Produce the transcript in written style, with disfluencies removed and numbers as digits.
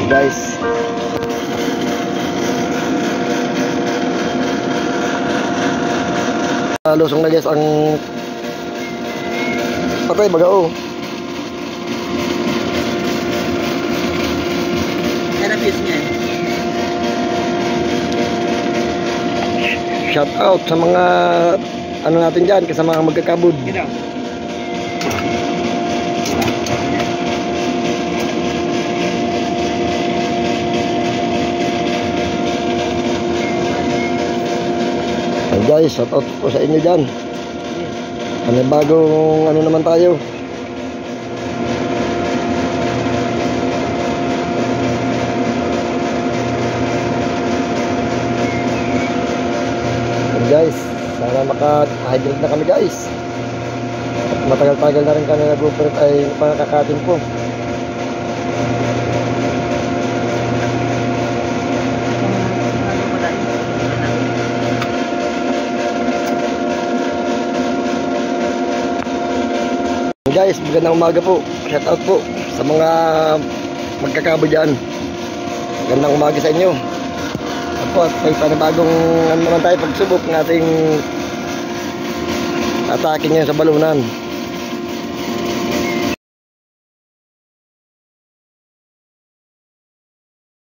guys. Lusong na guys ang patay bagao. Therapist niya. Shout out sa mga ano natin dyan, sa mga magkakabod. Hey guys, shout out po sa inyo dyan. May bagong ano naman tayo. Guys, sana maka-hydrate na kami guys. Matagal-tagal na rin kami nag-operate ay pangkakatin po. Guys, magandang umaga po. Shout out po sa mga magkakabo dyan. Magandang umaga sa inyo. At may panibagong ano naman tayo pagsubok ng ating atake niya sa balunan.